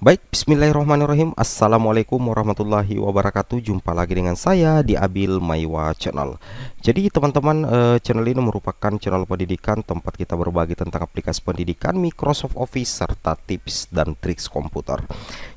Baik, bismillahirrahmanirrahim. Assalamualaikum warahmatullahi wabarakatuh. Jumpa lagi dengan saya di Abil Maiwa Channel. Jadi teman-teman, channel ini merupakan channel pendidikan tempat kita berbagi tentang aplikasi pendidikan, Microsoft Office, serta tips dan triks komputer.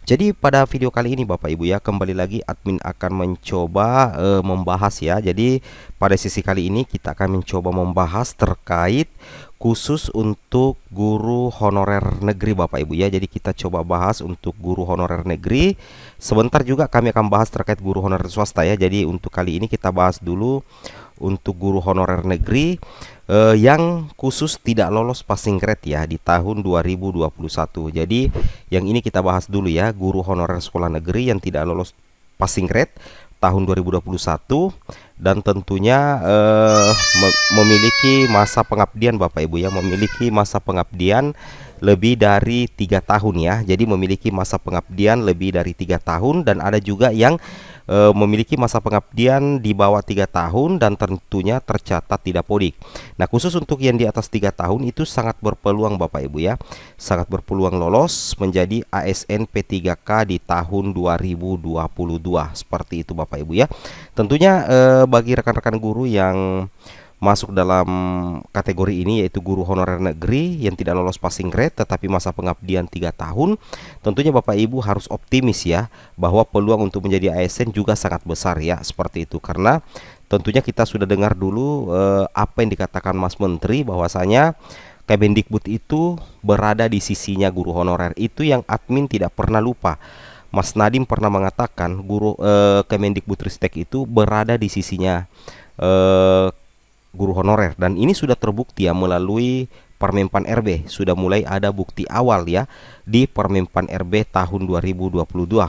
Jadi pada video kali ini Bapak Ibu ya, kembali lagi admin akan mencoba membahas ya. Jadi pada sesi kali ini kita akan mencoba membahas terkait khusus untuk guru honorer negeri Bapak Ibu ya. Jadi kita coba bahas untuk guru honorer negeri. Sebentar juga kami akan bahas terkait guru honorer swasta ya. Jadi untuk kali ini kita bahas dulu untuk guru honorer negeri yang khusus tidak lolos passing grade ya di tahun 2021. Jadi yang ini kita bahas dulu ya, guru honorer sekolah negeri yang tidak lolos passing grade tahun 2021 dan tentunya memiliki masa pengabdian Bapak Ibu ya, memiliki masa pengabdian lebih dari 3 tahun ya. Jadi memiliki masa pengabdian lebih dari 3 tahun, dan ada juga yang memiliki masa pengabdian di bawah 3 tahun dan tentunya tercatat di Dapodik. Nah, khusus untuk yang di atas 3 tahun itu sangat berpeluang Bapak Ibu ya, sangat berpeluang lolos menjadi ASN P3K di tahun 2022. Seperti itu Bapak Ibu ya. Tentunya bagi rekan-rekan guru yang masuk dalam kategori ini, yaitu guru honorer negeri yang tidak lolos passing grade tetapi masa pengabdian 3 tahun, tentunya Bapak Ibu harus optimis ya, bahwa peluang untuk menjadi ASN juga sangat besar ya, seperti itu. Karena tentunya kita sudah dengar dulu apa yang dikatakan Mas Menteri, bahwasanya Kemendikbud itu berada di sisinya guru honorer. Itu yang admin tidak pernah lupa. Mas Nadiem pernah mengatakan Kemendikbudristek itu berada di sisinya guru honorer, dan ini sudah terbukti ya melalui Permenpan RB. Sudah mulai ada bukti awal ya di Permenpan RB tahun 2022,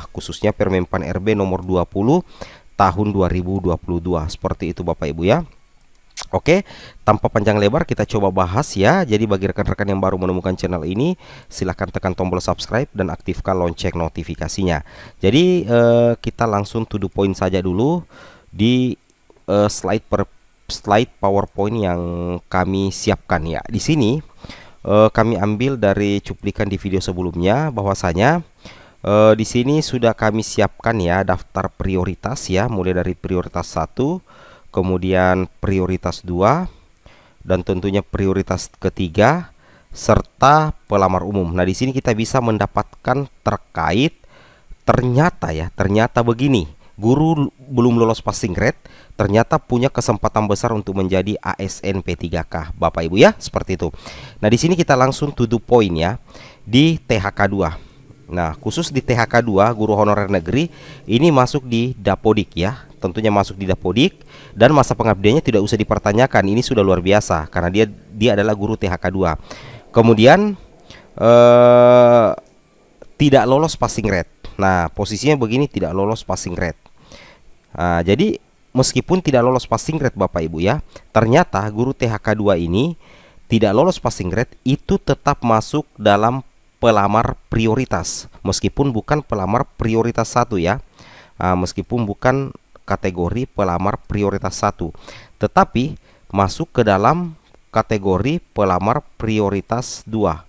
khususnya Permenpan RB nomor 20 tahun 2022. Seperti itu Bapak Ibu ya. Oke, tanpa panjang lebar kita coba bahas ya. Jadi bagi rekan-rekan yang baru menemukan channel ini, silahkan tekan tombol subscribe dan aktifkan lonceng notifikasinya. Jadi kita langsung to the point saja dulu di slide PowerPoint yang kami siapkan ya. Di sini kami ambil dari cuplikan di video sebelumnya, bahwasanya di sini sudah kami siapkan ya daftar prioritas ya, mulai dari prioritas 1, kemudian prioritas 2, dan tentunya prioritas ketiga, serta pelamar umum. Nah, di sini kita bisa mendapatkan terkait ternyata begini. Guru belum lolos passing grade ternyata punya kesempatan besar untuk menjadi ASN P3K Bapak Ibu ya, seperti itu. Nah, di sini kita langsung to the point ya, di THK 2. Nah, khusus di THK 2 guru honorer negeri ini masuk di Dapodik ya. Tentunya masuk di Dapodik, dan masa pengabdiannya tidak usah dipertanyakan. Ini sudah luar biasa karena dia adalah guru THK 2. Kemudian tidak lolos passing grade. Nah, posisinya begini, tidak lolos passing grade. Nah, jadi meskipun tidak lolos passing grade Bapak Ibu ya, ternyata guru THK 2 ini tidak lolos passing grade itu tetap masuk dalam pelamar prioritas, meskipun bukan pelamar prioritas 1 ya. Meskipun bukan kategori pelamar prioritas 1, tetapi masuk ke dalam kategori pelamar prioritas 2.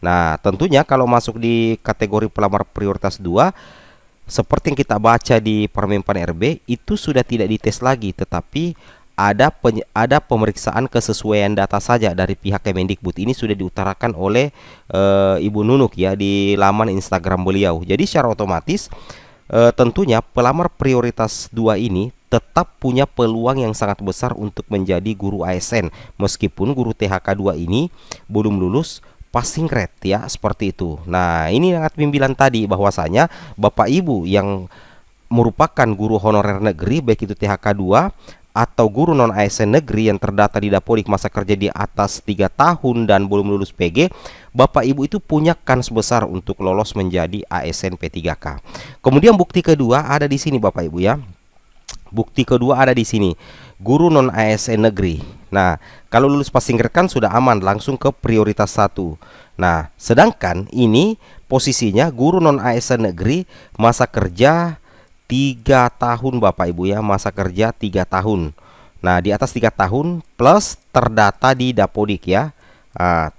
Nah, tentunya kalau masuk di kategori pelamar prioritas 2, seperti yang kita baca di Permenpan RB, itu sudah tidak dites lagi, tetapi ada pemeriksaan kesesuaian data saja dari pihak Kemendikbud. Ini sudah diutarakan oleh Ibu Nunuk ya di laman Instagram beliau. Jadi secara otomatis tentunya pelamar prioritas 2 ini tetap punya peluang yang sangat besar untuk menjadi guru ASN, meskipun guru THK 2 ini belum lulus passing grade ya, seperti itu. Nah, ini yang admin bilang tadi, bahwasanya Bapak Ibu yang merupakan guru honorer negeri, baik itu THK 2 atau guru non ASN negeri yang terdata di Dapodik, masa kerja di atas 3 tahun dan belum lulus PG, Bapak Ibu itu punya kans besar untuk lolos menjadi ASN P3K. Kemudian bukti kedua ada di sini Bapak Ibu ya. Bukti kedua ada di sini, guru non ASN negeri. Nah, kalau lulus passing grade kan sudah aman, langsung ke prioritas 1. Nah, sedangkan ini posisinya guru non ASN negeri, masa kerja 3 tahun Bapak Ibu ya, masa kerja 3 tahun. Nah, di atas 3 tahun plus terdata di Dapodik ya.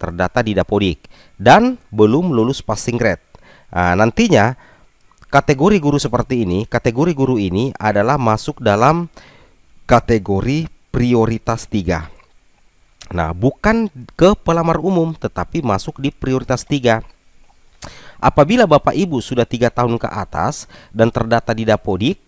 Terdata di Dapodik dan belum lulus passing grade. Nantinya kategori guru seperti ini, kategori guru ini adalah masuk dalam kategori prioritas 3. Nah, bukan ke pelamar umum, tetapi masuk di prioritas 3. Apabila Bapak Ibu sudah 3 tahun ke atas dan terdata di Dapodik,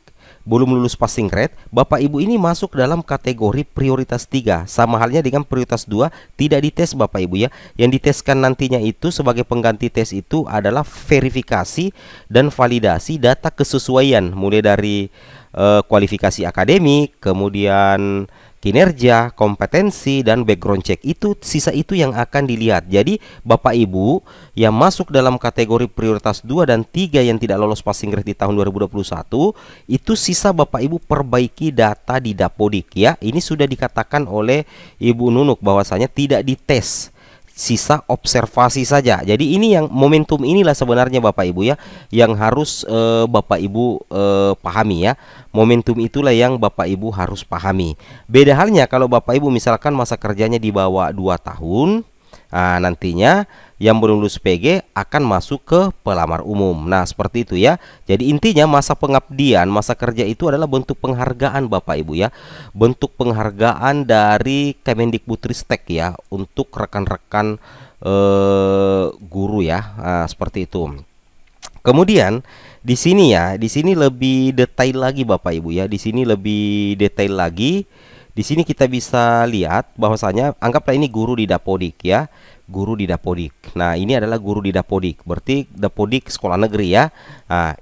belum lulus passing grade, Bapak Ibu ini masuk dalam kategori prioritas 3. Sama halnya dengan prioritas 2, tidak dites Bapak Ibu ya. Yang diteskan nantinya itu sebagai pengganti tes itu adalah verifikasi dan validasi data kesesuaian, mulai dari kualifikasi akademik, kemudian kinerja, kompetensi, dan background check. Itu sisa itu yang akan dilihat. Jadi Bapak Ibu yang masuk dalam kategori prioritas 2 dan 3 yang tidak lolos passing grade di tahun 2021, itu sisa Bapak Ibu perbaiki data di Dapodik ya. Ini sudah dikatakan oleh Ibu Nunuk bahwasanya tidak dites, sisa observasi saja. Jadi ini yang momentum inilah sebenarnya Bapak Ibu ya, yang harus Bapak Ibu pahami ya. Momentum itulah yang Bapak Ibu harus pahami. Beda halnya kalau Bapak Ibu misalkan masa kerjanya di bawah 2 tahun, nantinya yang belum lulus PG akan masuk ke pelamar umum. Nah, seperti itu ya. Jadi intinya masa pengabdian, masa kerja itu adalah bentuk penghargaan Bapak Ibu ya. Bentuk penghargaan dari Kemendikbudristek ya untuk rekan-rekan guru ya. Seperti itu. Kemudian di sini ya, di sini lebih detail lagi Bapak Ibu ya. Di sini lebih detail lagi. Di sini kita bisa lihat bahwasanya anggaplah ini guru di Dapodik ya. Guru di Dapodik. Nah, ini adalah guru di Dapodik. Berarti Dapodik sekolah negeri ya.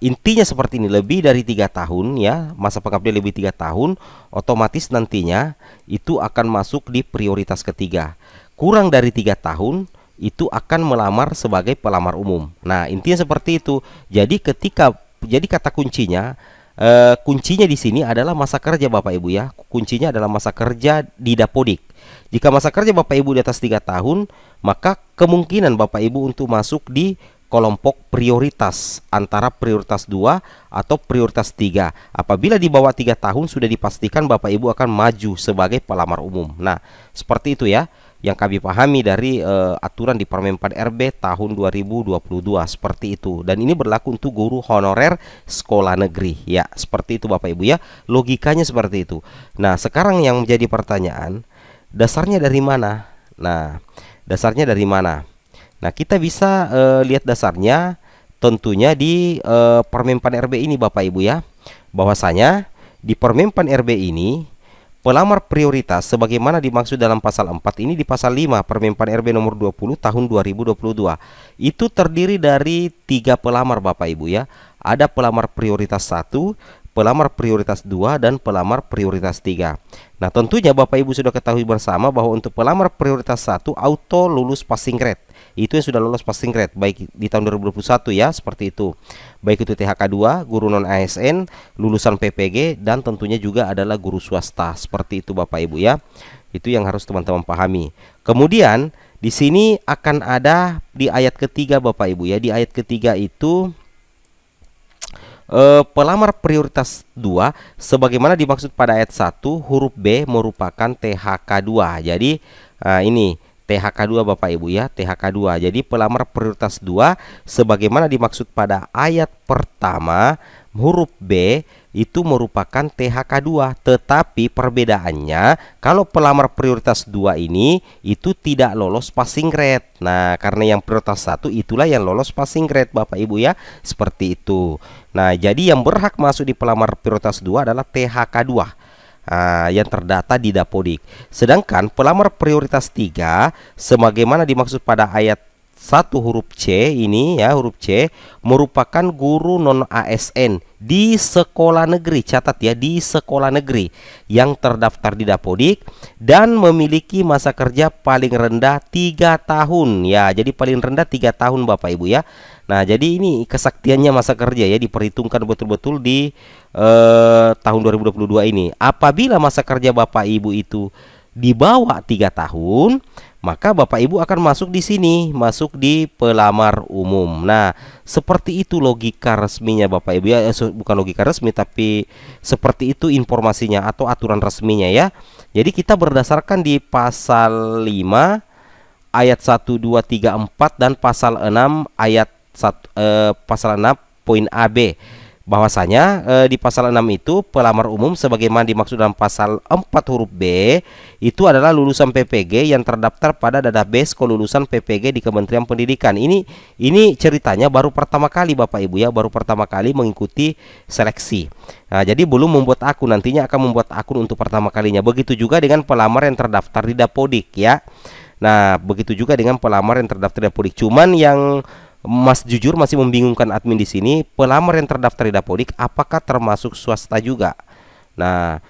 Intinya seperti ini, lebih dari 3 tahun ya, masa pengabdian lebih 3 tahun, otomatis nantinya itu akan masuk di prioritas ketiga. Kurang dari 3 tahun itu akan melamar sebagai pelamar umum. Nah, intinya seperti itu. Jadi kata kuncinya, kuncinya di sini adalah masa kerja Bapak Ibu ya. Kuncinya adalah masa kerja di Dapodik. Jika masa kerja Bapak Ibu di atas 3 tahun, maka kemungkinan Bapak Ibu untuk masuk di kelompok prioritas antara prioritas 2 atau prioritas 3. Apabila di bawah 3 tahun sudah dipastikan Bapak Ibu akan maju sebagai pelamar umum. Nah, seperti itu ya yang kami pahami dari aturan di Permenpan RB tahun 2022 seperti itu. Dan ini berlaku untuk guru honorer sekolah negeri ya. Seperti itu Bapak Ibu ya. Logikanya seperti itu. Nah, sekarang yang menjadi pertanyaan, dasarnya dari mana? Nah, dasarnya dari mana? Nah, kita bisa lihat dasarnya tentunya di Permenpan RB ini Bapak Ibu ya. Bahwasanya di Permenpan RB ini pelamar prioritas sebagaimana dimaksud dalam pasal 4 ini di pasal 5 Permenpan RB nomor 20 tahun 2022. Itu terdiri dari 3 pelamar Bapak Ibu ya. Ada pelamar prioritas 1, pelamar prioritas 2, dan pelamar prioritas 3. Nah, tentunya Bapak Ibu sudah ketahui bersama bahwa untuk pelamar prioritas 1 auto lulus passing grade. Itu yang sudah lolos passing grade baik di tahun 2021 ya, seperti itu. Baik itu THK 2, guru non ASN, lulusan PPG, dan tentunya juga adalah guru swasta. Seperti itu Bapak Ibu ya. Itu yang harus teman-teman pahami. Kemudian di sini akan ada di ayat ketiga Bapak Ibu ya. Di ayat ketiga itu pelamar prioritas 2 sebagaimana dimaksud pada ayat 1 huruf B merupakan THK 2. Jadi ini THK 2 Bapak Ibu ya, THK 2. Jadi pelamar prioritas 2 sebagaimana dimaksud pada ayat pertama huruf B itu merupakan THK 2. Tetapi perbedaannya kalau pelamar prioritas 2 ini itu tidak lolos passing grade. Nah, karena yang prioritas 1 itulah yang lolos passing grade Bapak Ibu ya. Seperti itu. Nah, jadi yang berhak masuk di pelamar prioritas 2 adalah THK 2. Yang terdata di Dapodik. Sedangkan pelamar prioritas 3 sebagaimana dimaksud pada ayat 1 huruf C ini ya, huruf C merupakan guru non ASN di sekolah negeri. Catat ya, di sekolah negeri yang terdaftar di Dapodik dan memiliki masa kerja paling rendah 3 tahun ya. Jadi paling rendah 3 tahun Bapak Ibu ya. Nah, jadi ini kesaktiannya masa kerja ya, diperhitungkan betul-betul di tahun 2022 ini. Apabila masa kerja Bapak Ibu itu di bawah 3 tahun, maka Bapak Ibu akan masuk di sini, masuk di pelamar umum. Nah, seperti itu logika resminya Bapak Ibu ya. Bukan logika resmi, tapi seperti itu informasinya atau aturan resminya ya. Jadi kita berdasarkan di pasal 5 ayat 1, 2, 3, 4 dan pasal 6 ayat pasal 6 poin AB, bahwasanya di pasal 6 itu pelamar umum sebagaimana dimaksud dalam pasal 4 huruf B itu adalah lulusan PPG yang terdaftar pada database kelulusan PPG di Kementerian Pendidikan. Ini ceritanya baru pertama kali Bapak Ibu ya, baru pertama kali mengikuti seleksi. Nah, jadi belum membuat akun, nantinya akan membuat akun untuk pertama kalinya. Begitu juga dengan pelamar yang terdaftar di Dapodik ya. Nah, begitu juga dengan pelamar yang terdaftar di Dapodik. Cuman yang jujur masih membingungkan admin di sini, pelamar yang terdaftar di Dapodik apakah termasuk swasta juga? Nah,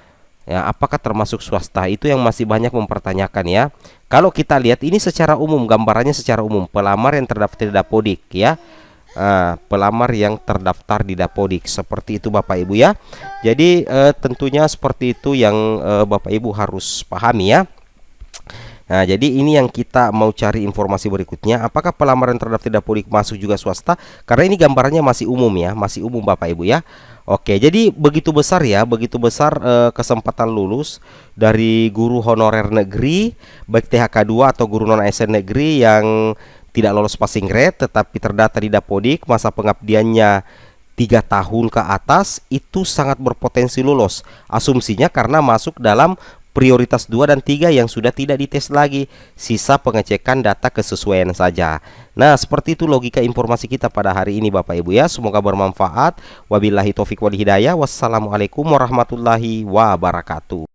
ya apakah termasuk swasta itu yang masih banyak mempertanyakan ya. Kalau kita lihat ini secara umum, gambarannya secara umum, pelamar yang terdaftar di Dapodik ya. Pelamar yang terdaftar di Dapodik seperti itu Bapak Ibu ya. Jadi tentunya seperti itu yang Bapak Ibu harus pahami ya. Nah, jadi ini yang kita mau cari informasi berikutnya. Apakah pelamar yang terdaftar di Dapodik masuk juga swasta? Karena ini gambarannya masih umum ya, masih umum Bapak Ibu ya. Oke, jadi begitu besar ya, begitu besar kesempatan lulus dari guru honorer negeri, baik THK 2 atau guru non ASN negeri yang tidak lolos passing grade tetapi terdaftar di Dapodik, masa pengabdiannya 3 tahun ke atas, itu sangat berpotensi lulus. Asumsinya karena masuk dalam prioritas 2 dan 3 yang sudah tidak dites lagi, sisa pengecekan data kesesuaian saja. Nah, seperti itu logika informasi kita pada hari ini Bapak Ibu ya. Semoga bermanfaat. Wabillahi taufik wal hidayah. Wassalamualaikum warahmatullahi wabarakatuh.